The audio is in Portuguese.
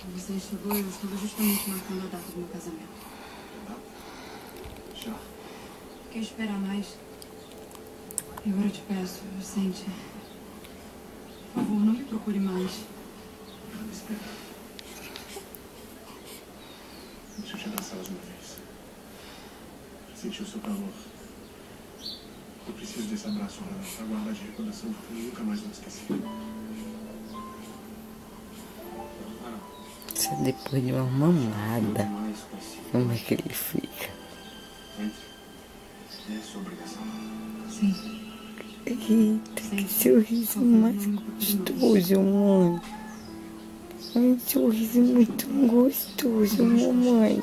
Você chegou, eu estava justamente marcando a data do meu casamento. Já. Quer esperar mais? E agora eu te peço, Vicente. Por favor, não me procure mais. Espera. Deixa eu te abraçar mais uma vez. Sentir o seu calor. Eu preciso desse abraço pra guardar de recordação, porque eu nunca mais vou esquecer. Só depois de uma mamada, como é que ele fica? É sua obrigação. Sim. Eita, que sorriso mais gostoso, mãe. Um sorriso muito gostoso, mamãe.